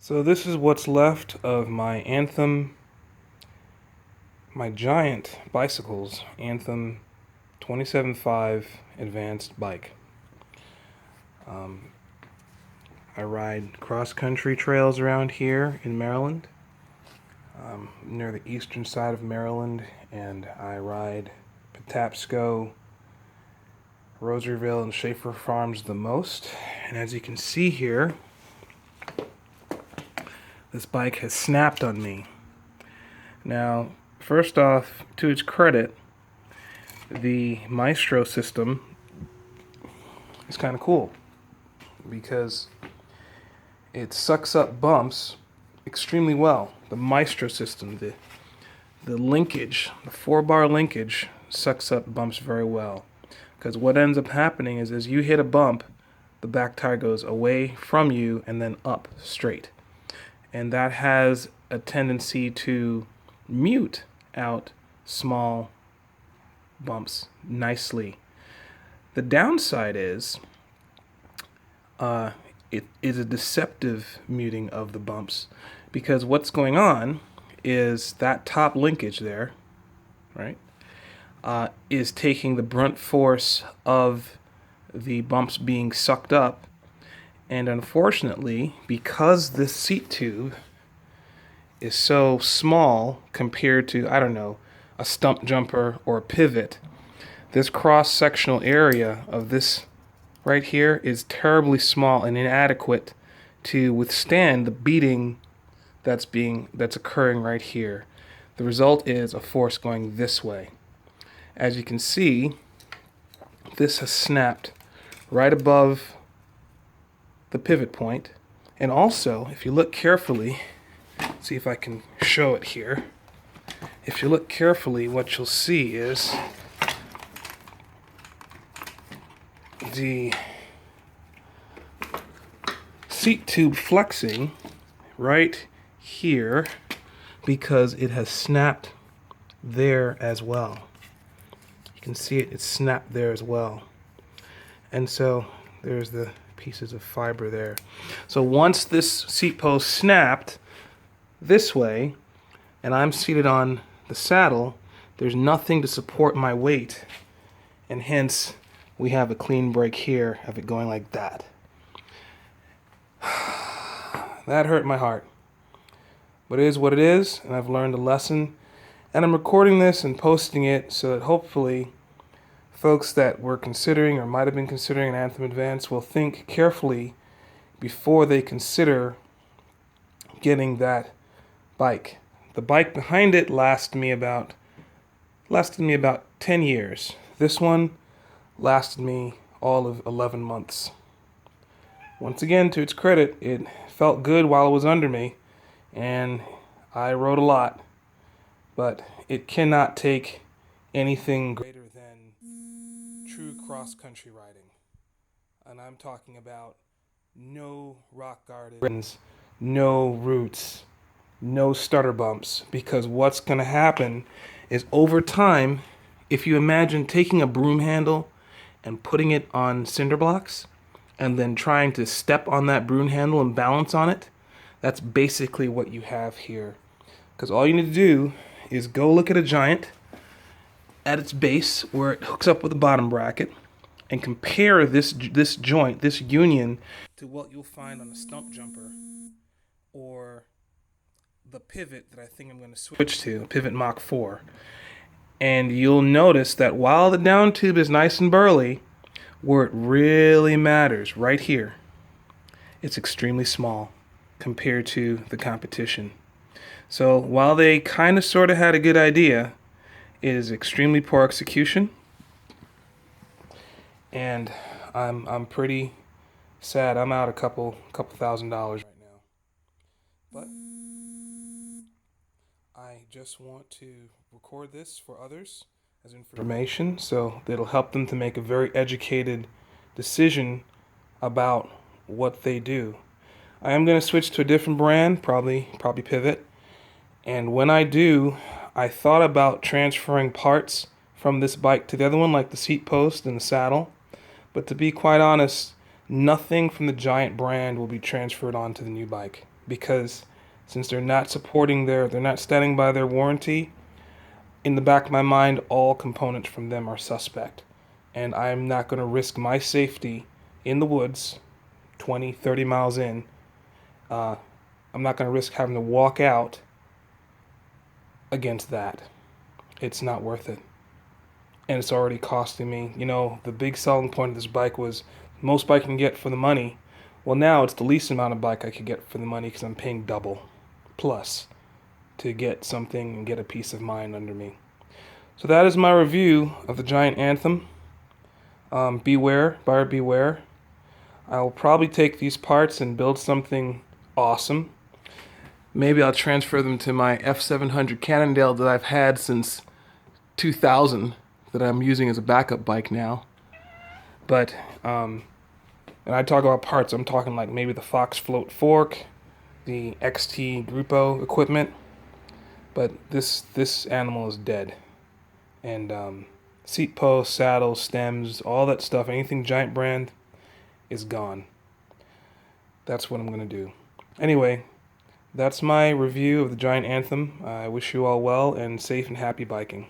So this is what's left of my giant bicycles, Anthem 27.5 Advanced bike. I ride cross-country trails around here in Maryland, near the eastern side of Maryland, and I ride Patapsco, Rosaryville, and Schaefer Farms the most. And as you can see here, this bike has snapped on me. Now, first off, to its credit, the Maestro system is kind of cool because it sucks up bumps extremely well. The Maestro system, the linkage, the 4-bar linkage sucks up bumps very well. Because what ends up happening is as you hit a bump, the back tire goes away from you and then up straight. And that has a tendency to mute out small bumps nicely. The downside is it is a deceptive muting of the bumps, because what's going on is that top linkage there, right, is taking the brunt force of the bumps being sucked up. And unfortunately, because this seat tube is so small compared to, I don't know, a stump jumper or a pivot, this cross-sectional area of this right here is terribly small and inadequate to withstand the beating that's occurring right here. The result is a force going this way. As you can see, this has snapped right above the pivot point. And also, if you look carefully, see if I can show it here. If you look carefully, what you'll see is the seat tube flexing right here because it has snapped there as well. You can see it's snapped there as well. And so there's the pieces of fiber there. So once this seat post snapped this way and I'm seated on the saddle, there's nothing to support my weight, and hence we have a clean break here of it going like that. That hurt my heart, but it is what it is, and I've learned a lesson, and I'm recording this and posting it so that hopefully folks that were considering or might have been considering an Anthem Advanced will think carefully before they consider getting that bike. The bike behind it lasted me about 10 years. This one lasted me all of 11 months. Once again, to its credit, it felt good while it was under me, and I rode a lot, but it cannot take anything greater than true cross-country riding. And I'm talking about no rock gardens, no roots, no stutter bumps, because what's going to happen is over time, if you imagine taking a broom handle and putting it on cinder blocks and then trying to step on that broom handle and balance on it, that's basically what you have here. Because all you need to do is go look at a giant at its base where it hooks up with the bottom bracket and compare this joint, this union, to what you'll find on a stump jumper or the pivot that I think I'm going to switch to, Pivot Mach 4. And you'll notice that while the down tube is nice and burly, where it really matters, right here, it's extremely small compared to the competition. So while they kind of sort of had a good idea, it is extremely poor execution, and I'm pretty sad. I'm out a couple $1,000s right now, but I just want to record this for others as information so that it'll help them to make a very educated decision about what they do. I am going to switch to a different brand, probably Pivot, and when I do, I thought about transferring parts from this bike to the other one, like the seat post and the saddle, but to be quite honest, nothing from the Giant brand will be transferred onto the new bike because since they're not standing by their warranty, in the back of my mind, all components from them are suspect. And I'm not going to risk my safety in the woods, 20, 30 miles in. I'm not going to risk having to walk out against that. It's not worth it. And it's already costing me. You know, the big selling point of this bike was most bike can get for the money. Well, now it's the least amount of bike I could get for the money because I'm paying double plus to get something and get a peace of mind under me. So that is my review of the Giant Anthem. Beware, buyer beware. I'll probably take these parts and build something awesome. Maybe I'll transfer them to my F700 Cannondale that I've had since 2000 that I'm using as a backup bike now. But, and I talk about parts, I'm talking like maybe the Fox Float fork, the XT Grupo equipment. But this animal is dead. And seat posts, saddles, stems, all that stuff, anything Giant brand is gone. That's what I'm going to do. Anyway, that's my review of the Giant Anthem. I wish you all well and safe and happy biking.